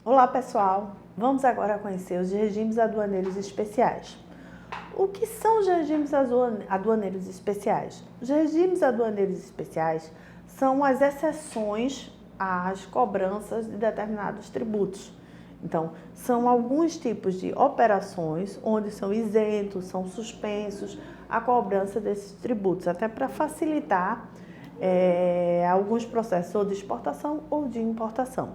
Olá pessoal, vamos agora conhecer os regimes aduaneiros especiais. O que são os regimes aduaneiros especiais? Os regimes aduaneiros especiais são as exceções às cobranças de determinados tributos. Então, são alguns tipos de operações onde são isentos, são suspensos a cobrança desses tributos, até para facilitar alguns processos ou de exportação ou de importação.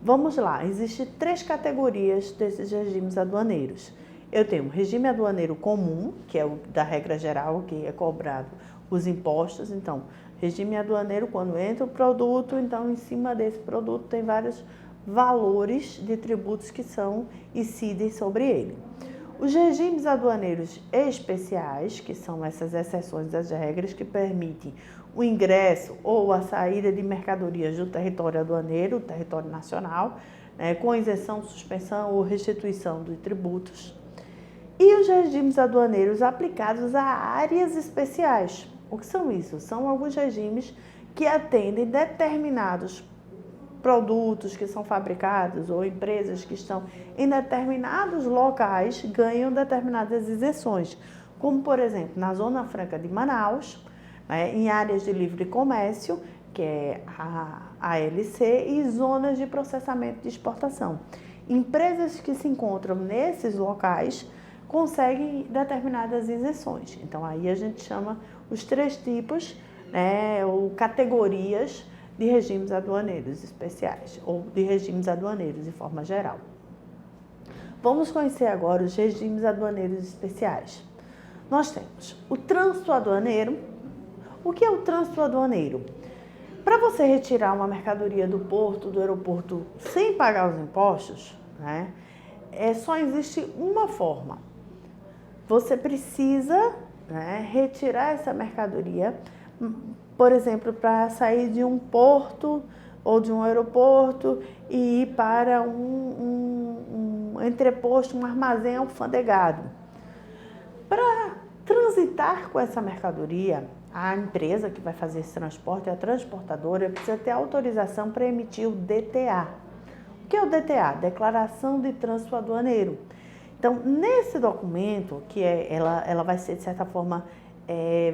Vamos lá, existem 3 categorias desses regimes aduaneiros. Eu tenho o regime aduaneiro comum, que é o da regra geral, que é cobrado os impostos. Então, regime aduaneiro, quando entra o produto, então em cima desse produto tem vários valores de tributos que incidem sobre ele. Os regimes aduaneiros especiais, que são essas exceções às regras que permitem o ingresso ou a saída de mercadorias do território aduaneiro, território nacional, com isenção, suspensão ou restituição de tributos. E os regimes aduaneiros aplicados a áreas especiais. O que são isso? São alguns regimes que atendem determinados produtos que são fabricados ou empresas que estão em determinados locais ganham determinadas isenções, como por exemplo na Zona Franca de Manaus, em áreas de livre comércio, que é a ALC, e zonas de processamento de exportação. Empresas que se encontram nesses locais conseguem determinadas isenções. Então aí a gente chama os 3 tipos, ou categorias de regimes aduaneiros especiais, ou de regimes aduaneiros de forma geral. Vamos conhecer agora os regimes aduaneiros especiais. Nós temos o trânsito aduaneiro. O que é o trânsito aduaneiro? Para você retirar uma mercadoria do porto, do aeroporto, sem pagar os impostos, só existe uma forma. Você precisa retirar essa mercadoria, por exemplo, para sair de um porto ou de um aeroporto e ir para um entreposto, um armazém alfandegado. Para transitar com essa mercadoria, a empresa que vai fazer esse transporte, a transportadora, precisa ter autorização para emitir o DTA. O que é o DTA? Declaração de Trânsito Aduaneiro. Então, nesse documento, que ela vai ser, de certa forma,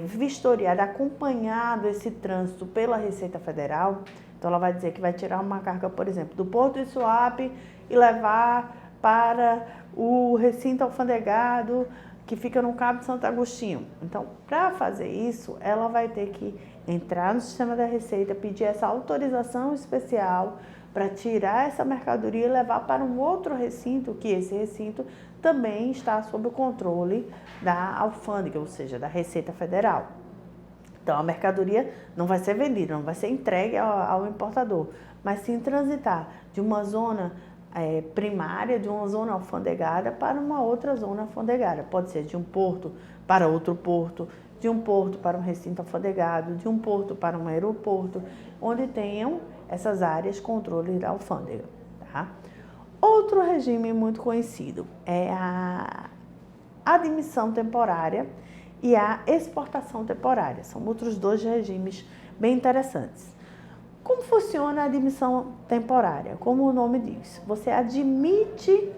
vistoriada, acompanhado esse trânsito pela Receita Federal. Então, ela vai dizer que vai tirar uma carga, por exemplo, do Porto de Suape e levar para o recinto alfandegado que fica no Cabo de Santo Agostinho. Então, para fazer isso, ela vai ter que entrar no sistema da Receita, pedir essa autorização especial para tirar essa mercadoria e levar para um outro recinto, que esse recinto também está sob o controle da alfândega, ou seja, da Receita Federal. Então, a mercadoria não vai ser vendida, não vai ser entregue ao importador, mas sim transitar de uma zona primária, de uma zona alfandegada para uma outra zona alfandegada. Pode ser de um porto para outro porto, de um porto para um recinto alfandegado, de um porto para um aeroporto, onde tenham essas áreas controle da alfândega. Tá? Outro regime muito conhecido é a admissão temporária e a exportação temporária. São outros 2 regimes bem interessantes. Como funciona a admissão temporária? Como o nome diz, você admite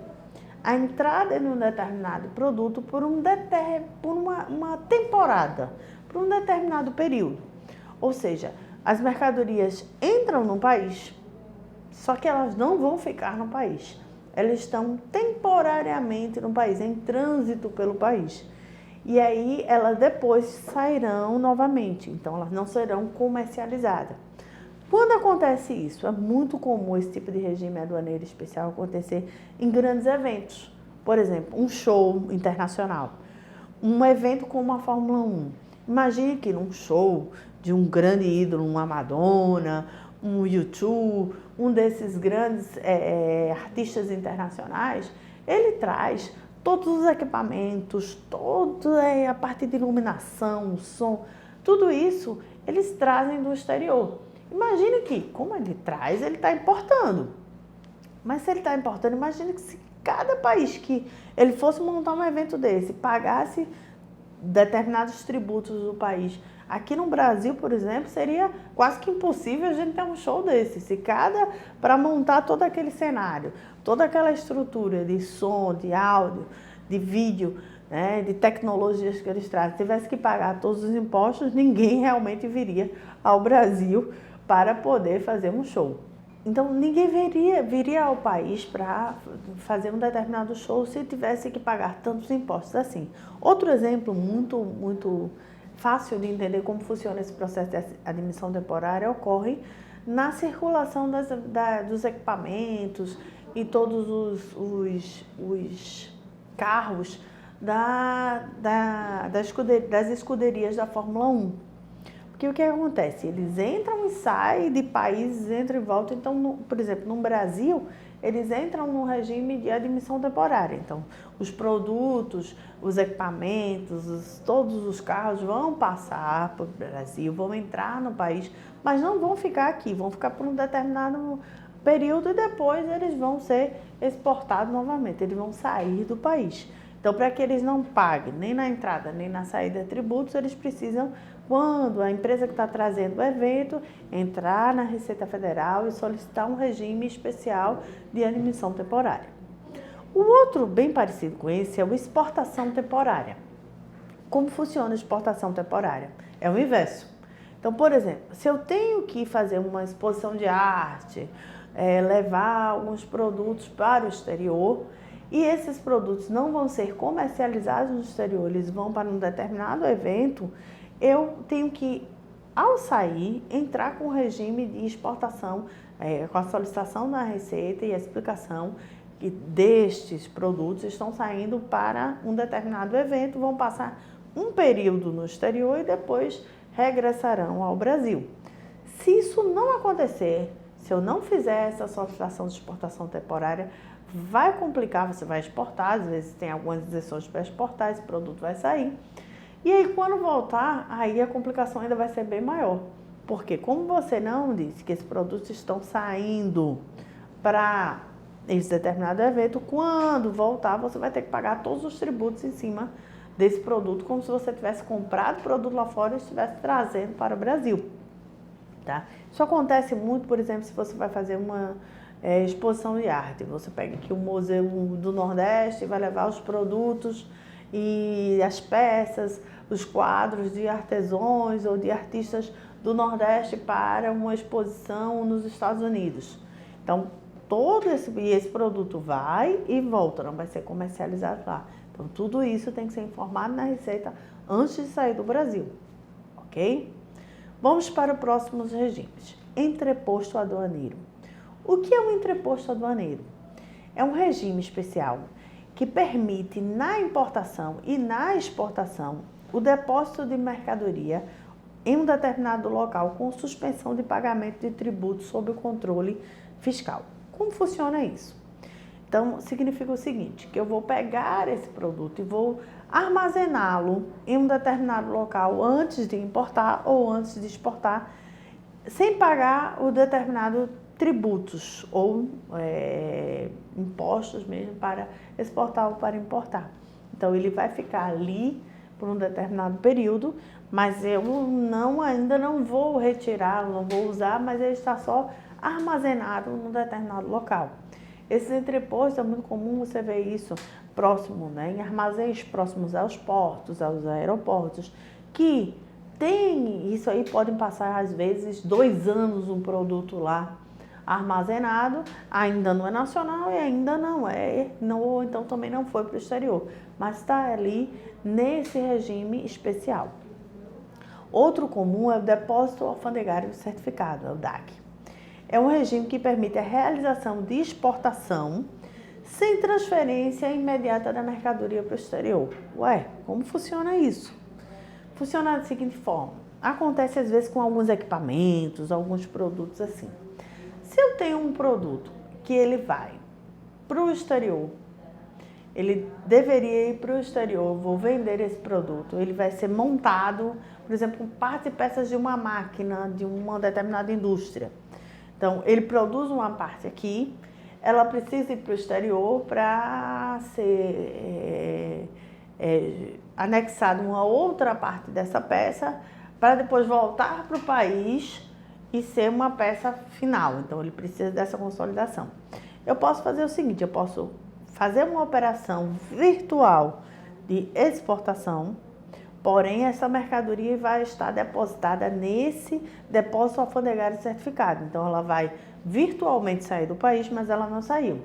a entrada em um determinado produto por uma temporada, por um determinado período. Ou seja, as mercadorias entram no país, só que elas não vão ficar no país. Elas estão temporariamente no país, em trânsito pelo país. E aí elas depois sairão novamente, então elas não serão comercializadas. Quando acontece isso, é muito comum esse tipo de regime aduaneiro especial acontecer em grandes eventos. Por exemplo, um show internacional, um evento como a Fórmula 1. Imagine que num show de um grande ídolo, uma Madonna, um U2, um desses grandes artistas internacionais, ele traz todos os equipamentos, toda a parte de iluminação, som, Tudo isso eles trazem do exterior. Imagine que, como ele traz, ele está importando. Mas se ele está importando, imagine que se cada país que ele fosse montar um evento desse, pagasse determinados tributos do país. Aqui no Brasil, por exemplo, seria quase que impossível a gente ter um show desse. Se para montar todo aquele cenário, toda aquela estrutura de som, de áudio, de vídeo, né, de tecnologias que eles trazem, tivesse que pagar todos os impostos, ninguém realmente viria ao Brasil para poder fazer um show. Então, ninguém viria ao país para fazer um determinado show se tivesse que pagar tantos impostos assim. Outro exemplo muito fácil de entender como funciona esse processo de admissão temporária ocorre na circulação dos equipamentos e todos os carros das escuderias da Fórmula 1. Porque o que acontece? Eles entram e saem de países, entram e voltam. Então, por exemplo, no Brasil, eles entram no regime de admissão temporária. Então, os produtos, os equipamentos, todos os carros vão passar para o Brasil, vão entrar no país, mas não vão ficar aqui, vão ficar por um determinado período e depois eles vão ser exportados novamente, eles vão sair do país. Então, para que eles não paguem nem na entrada nem na saída tributos, eles precisam, quando a empresa que está trazendo o evento, entrar na Receita Federal e solicitar um regime especial de admissão temporária. O outro, bem parecido com esse, é o exportação temporária. Como funciona a exportação temporária? É o inverso. Então, por exemplo, se eu tenho que fazer uma exposição de arte, levar alguns produtos para o exterior, e esses produtos não vão ser comercializados no exterior, eles vão para um determinado evento, eu tenho que, ao sair, entrar com o regime de exportação, com a solicitação da Receita e a explicação que destes produtos estão saindo para um determinado evento, vão passar um período no exterior e depois regressarão ao Brasil. Se isso não acontecer, se eu não fizer essa solicitação de exportação temporária, vai complicar, você vai exportar, às vezes tem algumas isenções para exportar, esse produto vai sair. E aí, quando voltar, aí a complicação ainda vai ser bem maior. Porque como você não disse que esses produtos estão saindo para esse determinado evento, quando voltar, você vai ter que pagar todos os tributos em cima desse produto, como se você tivesse comprado o produto lá fora e estivesse trazendo para o Brasil. Tá? Isso acontece muito, por exemplo, se você vai fazer uma exposição de arte. Você pega aqui o Museu do Nordeste, vai levar os produtos e as peças, os quadros de artesãos ou de artistas do Nordeste para uma exposição nos Estados Unidos. Então, todo esse produto vai e volta, não vai ser comercializado lá. Então, tudo isso tem que ser informado na Receita antes de sair do Brasil, ok? Vamos para os próximos regimes. Entreposto aduaneiro. O que é um entreposto aduaneiro? É um regime especial que permite na importação e na exportação o depósito de mercadoria em um determinado local com suspensão de pagamento de tributos sob o controle fiscal. Como funciona isso? Então, significa o seguinte, que eu vou pegar esse produto e vou armazená-lo em um determinado local antes de importar ou antes de exportar, sem pagar o determinado tributos ou impostos mesmo para exportar ou para importar. Então, ele vai ficar ali por um determinado período, mas eu ainda não vou retirá-lo, não vou usar, mas ele está só armazenado num determinado local. Esses entrepostos é muito comum você ver isso próximo, em armazéns próximos aos portos, aos aeroportos, que tem isso aí, podem passar às vezes 2 anos um produto lá armazenado, ainda não é nacional e ainda ou então também não foi para o exterior, mas está ali nesse regime especial. Outro comum é o depósito alfandegário certificado, é o DAC. É um regime que permite a realização de exportação sem transferência imediata da mercadoria para o exterior. Ué, como funciona isso? Funciona da seguinte forma, acontece às vezes com alguns equipamentos, alguns produtos assim. Se eu tenho um produto que ele vai para o exterior ele deveria ir para o exterior, vou vender esse produto, ele vai ser montado, por exemplo, com partes e peças de uma máquina, de uma determinada indústria. Então, ele produz uma parte aqui, ela precisa ir para o exterior para ser anexada uma outra parte dessa peça, para depois voltar para o país e ser uma peça final. Então, ele precisa dessa consolidação. Eu posso fazer o seguinte, eu posso fazer uma operação virtual de exportação, porém essa mercadoria vai estar depositada nesse depósito alfandegário certificado. Então ela vai virtualmente sair do país, mas ela não saiu.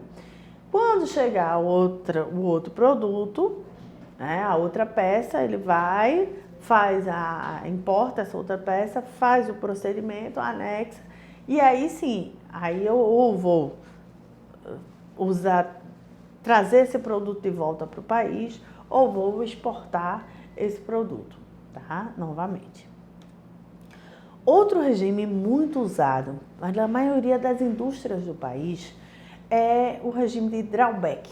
Quando chegar o outro produto, né, a outra peça, ele vai, importa essa outra peça, faz o procedimento, anexa, e aí sim, aí eu vou trazer esse produto de volta para o país ou vou exportar esse produto, tá? Novamente. Outro regime muito usado na maioria das indústrias do país é o regime de drawback.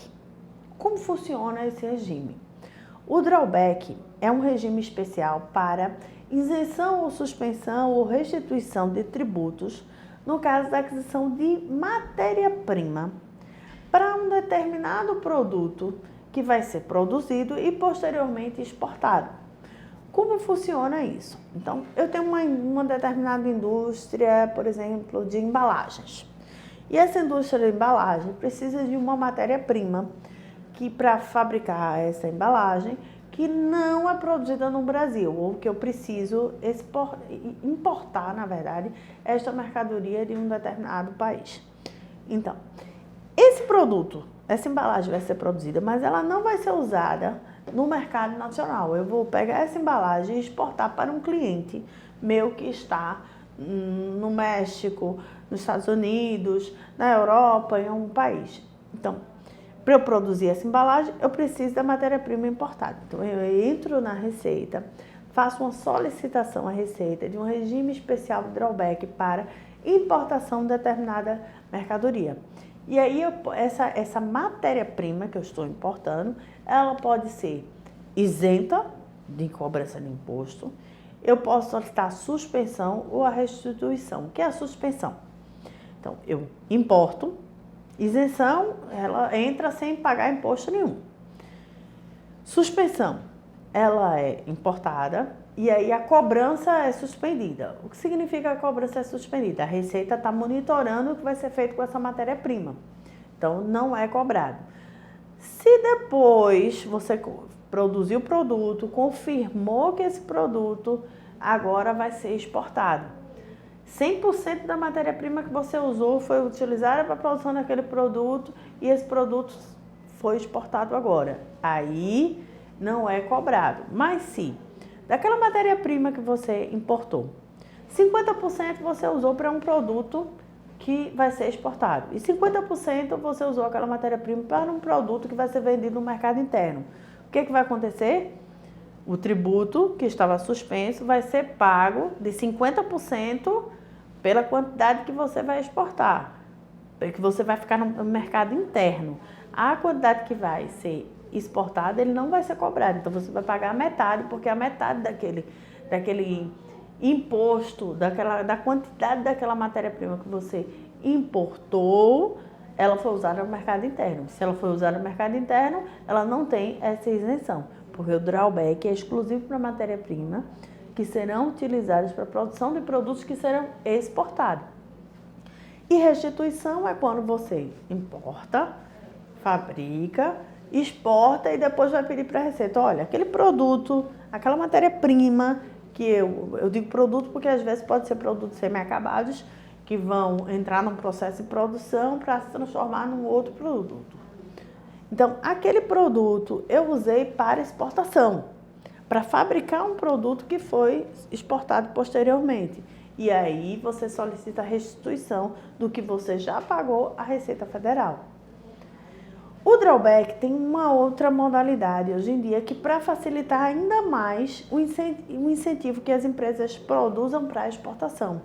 Como funciona esse regime? O drawback é um regime especial para isenção ou suspensão ou restituição de tributos no caso da aquisição de matéria-prima para um determinado produto que vai ser produzido e posteriormente exportado. Como funciona isso? Então, eu tenho uma determinada indústria, por exemplo, de embalagens. E essa indústria de embalagem precisa de uma matéria-prima que para fabricar essa embalagem que não é produzida no Brasil, ou que eu preciso importar, na verdade, esta mercadoria de um determinado país. Então, esse produto, essa embalagem vai ser produzida, mas ela não vai ser usada no mercado nacional. Eu vou pegar essa embalagem e exportar para um cliente meu que está no México, nos Estados Unidos, na Europa, em um país. Então, para eu produzir essa embalagem, eu preciso da matéria-prima importada. Então, eu entro na Receita, faço uma solicitação à Receita de um regime especial de drawback para importação de determinada mercadoria. E aí, essa matéria-prima que eu estou importando, ela pode ser isenta de cobrança de imposto. Eu posso solicitar a suspensão ou a restituição. O que é a suspensão? Então, eu importo, isenção, ela entra sem pagar imposto nenhum. Suspensão, ela é importada e aí a cobrança é suspendida. O que significa que a cobrança é suspendida? A Receita está monitorando o que vai ser feito com essa matéria-prima. Então, não é cobrado. Se depois você produziu o produto, confirmou que esse produto agora vai ser exportado, 100% da matéria-prima que você usou foi utilizada para a produção daquele produto e esse produto foi exportado agora. Aí não é cobrado. Mas se daquela matéria-prima que você importou, 50% você usou para um produto que vai ser exportado e 50% você usou aquela matéria-prima para um produto que vai ser vendido no mercado interno. O que vai acontecer? O tributo que estava suspenso vai ser pago de 50% pela quantidade que você vai exportar, que você vai ficar no mercado interno. A quantidade que vai ser exportada, ele não vai ser cobrado, então você vai pagar a metade, porque a metade daquele imposto, da quantidade daquela matéria-prima que você importou, ela foi usada no mercado interno. Se ela foi usada no mercado interno, ela não tem essa isenção, porque o drawback é exclusivo para matéria-prima que serão utilizadas para a produção de produtos que serão exportados. E restituição é quando você importa, fabrica, exporta e depois vai pedir para a Receita, olha, aquele produto, aquela matéria-prima, que eu digo produto porque às vezes pode ser produtos semi-acabados que vão entrar num processo de produção para se transformar num outro produto. Então, aquele produto eu usei para exportação, para fabricar um produto que foi exportado posteriormente. E aí você solicita a restituição do que você já pagou à Receita Federal. O drawback tem uma outra modalidade hoje em dia que para facilitar ainda mais o incentivo que as empresas produzam para a exportação,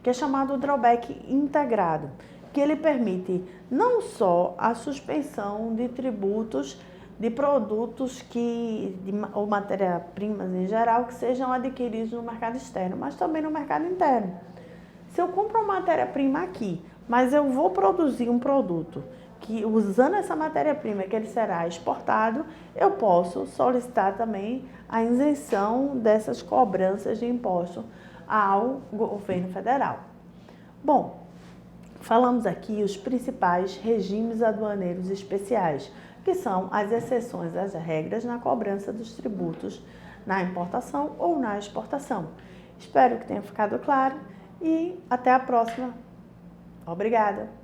que é chamado drawback integrado, que ele permite não só a suspensão de tributos de produtos ou matéria-primas em geral que sejam adquiridos no mercado externo, mas também no mercado interno. Se eu compro uma matéria-prima aqui, mas eu vou produzir um produto que usando essa matéria-prima que ele será exportado, eu posso solicitar também a isenção dessas cobranças de imposto ao governo federal. Bom, falamos aqui os principais regimes aduaneiros especiais, que são as exceções às regras na cobrança dos tributos na importação ou na exportação. Espero que tenha ficado claro e até a próxima. Obrigada!